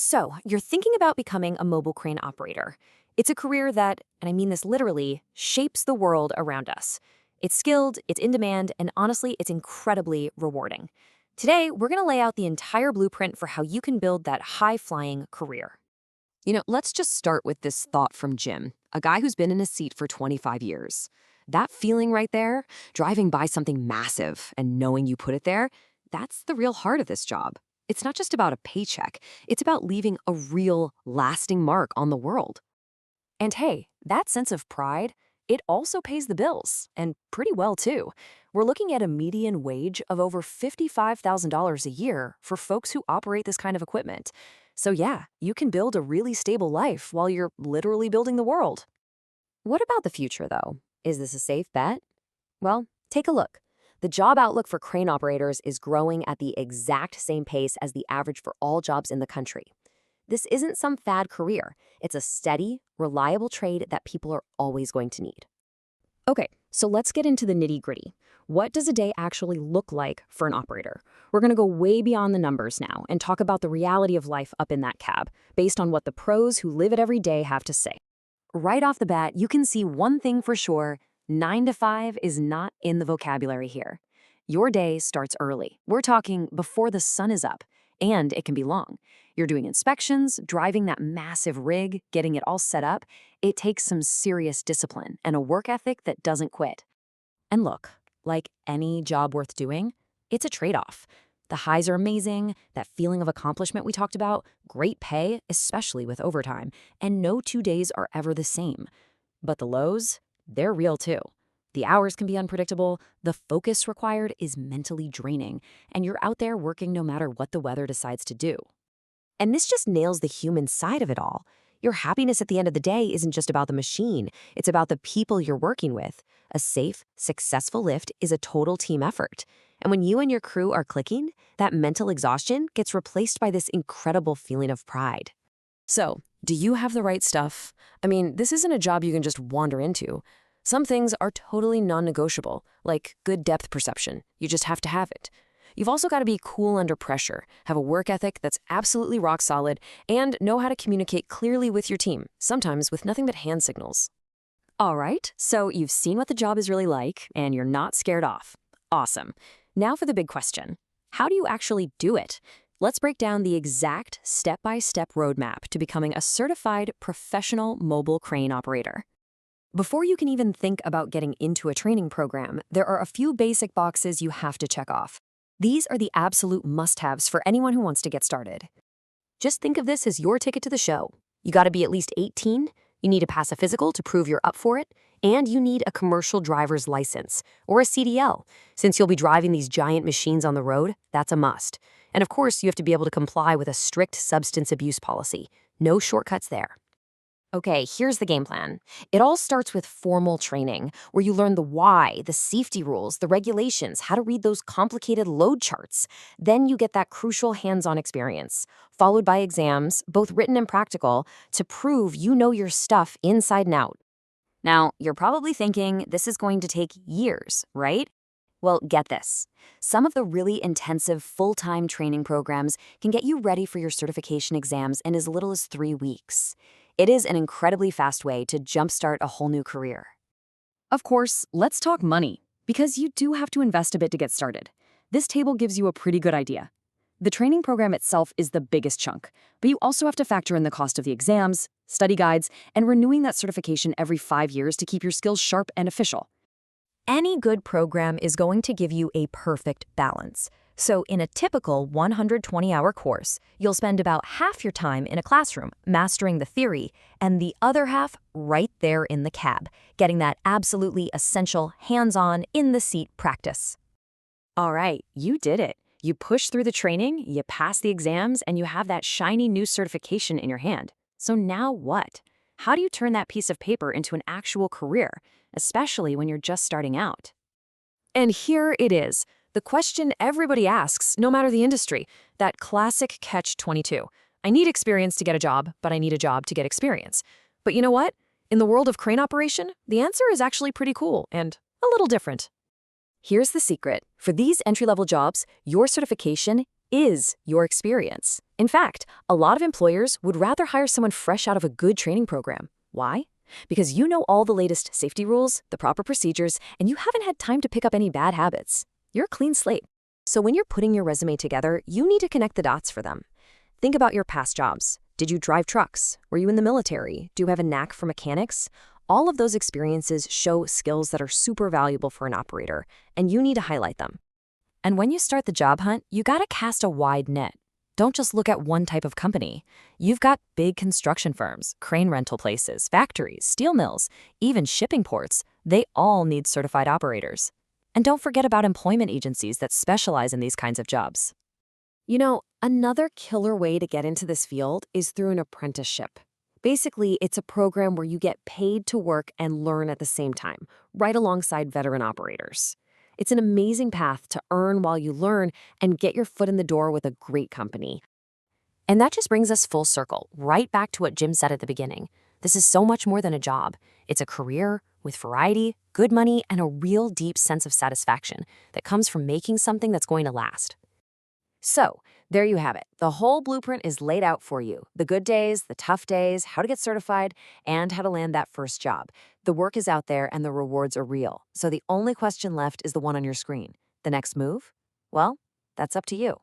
So, you're thinking about becoming a mobile crane operator. It's a career that, and I mean this literally, shapes the world around us. It's skilled, it's in demand, and honestly, it's incredibly rewarding. Today, we're going to lay out the entire blueprint for how you can build that high-flying career. Let's just start with this thought from Jim, a guy who's been in a seat for 25 years. That feeling right there, driving by something massive and knowing you put it there, that's the real heart of this job. It's not just about a paycheck. It's about leaving a real, lasting mark on the world. And hey, that sense of pride, it also pays the bills, and pretty well too. We're looking at a median wage of over $55,000 a year for folks who operate this kind of equipment. So yeah, you can build a really stable life while you're literally building the world. What about the future, though? Is this a safe bet? Well, take a look. The job outlook for crane operators is growing at the exact same pace as the average for all jobs in the country. This isn't some fad career. It's a steady, reliable trade that people are always going to need. Okay, so let's get into the nitty-gritty. What does a day actually look like for an operator? We're going to go way beyond the numbers now and talk about the reality of life up in that cab, based on what the pros who live it every day have to say. Right off the bat, you can see one thing for sure: 9 to 5 is not in the vocabulary here. Your day starts early. We're talking before the sun is up, and it can be long. You're doing inspections, driving that massive rig, getting it all set up. It takes some serious discipline and a work ethic that doesn't quit. And look, like any job worth doing, it's a trade-off. The highs are amazing, that feeling of accomplishment we talked about, great pay, especially with overtime, and no 2 days are ever the same. But the lows, they're real too. The hours can be unpredictable, the focus required is mentally draining, and you're out there working no matter what the weather decides to do. And this just nails the human side of it all. Your happiness at the end of the day isn't just about the machine, it's about the people you're working with. A safe, successful lift is a total team effort. And when you and your crew are clicking, that mental exhaustion gets replaced by this incredible feeling of pride. So, do you have the right stuff? I mean, this isn't a job you can just wander into. Some things are totally non-negotiable, like good depth perception. You just have to have it. You've also got to be cool under pressure, have a work ethic that's absolutely rock solid, and know how to communicate clearly with your team, sometimes with nothing but hand signals. All right, so you've seen what the job is really like, and you're not scared off. Awesome. Now for the big question. How do you actually do it? Let's break down the exact step-by-step roadmap to becoming a certified professional mobile crane operator. Before you can even think about getting into a training program, there are a few basic boxes you have to check off. These are the absolute must-haves for anyone who wants to get started. Just think of this as your ticket to the show. You got to be at least 18, you need to pass a physical to prove you're up for it, and you need a commercial driver's license, or a CDL. Since you'll be driving these giant machines on the road, that's a must. And of course, you have to be able to comply with a strict substance abuse policy. No shortcuts there. Okay, here's the game plan. It all starts with formal training, where you learn the why, the safety rules, the regulations, how to read those complicated load charts. Then you get that crucial hands-on experience, followed by exams, both written and practical, to prove you know your stuff inside and out. Now, you're probably thinking this is going to take years, right? Well, get this. Some of the really intensive full-time training programs can get you ready for your certification exams in as little as 3 weeks. It is an incredibly fast way to jumpstart a whole new career. Of course, let's talk money, because you do have to invest a bit to get started. This table gives you a pretty good idea. The training program itself is the biggest chunk, but you also have to factor in the cost of the exams, study guides, and renewing that certification every 5 years to keep your skills sharp and official. Any good program is going to give you a perfect balance. So in a typical 120-hour course, you'll spend about half your time in a classroom mastering the theory, and the other half right there in the cab, getting that absolutely essential hands-on, in-the-seat practice. All right, you did it. You push through the training, you pass the exams, and you have that shiny new certification in your hand. So now what? How do you turn that piece of paper into an actual career, especially when you're just starting out? And here it is. The question everybody asks, no matter the industry, that classic catch-22. I need experience to get a job, but I need a job to get experience. But you know what? In the world of crane operation, the answer is actually pretty cool and a little different. Here's the secret. For these entry-level jobs, your certification is your experience. In fact, a lot of employers would rather hire someone fresh out of a good training program. Why? Because you know all the latest safety rules, the proper procedures, and you haven't had time to pick up any bad habits. You're a clean slate. So when you're putting your resume together, you need to connect the dots for them. Think about your past jobs. Did you drive trucks? Were you in the military? Do you have a knack for mechanics? All of those experiences show skills that are super valuable for an operator, and you need to highlight them. And when you start the job hunt, you gotta cast a wide net. Don't just look at one type of company. You've got big construction firms, crane rental places, factories, steel mills, even shipping ports. They all need certified operators. And don't forget about employment agencies that specialize in these kinds of jobs. You know, another killer way to get into this field is through an apprenticeship. Basically, it's a program where you get paid to work and learn at the same time, right alongside veteran operators. It's an amazing path to earn while you learn and get your foot in the door with a great company. And that just brings us full circle, right back to what Jim said at the beginning. This is so much more than a job. It's a career with variety, good money, and a real deep sense of satisfaction that comes from making something that's going to last. So, there you have it. The whole blueprint is laid out for you. The good days, the tough days, how to get certified, and how to land that first job. The work is out there and the rewards are real. So the only question left is the one on your screen. The next move? Well, that's up to you.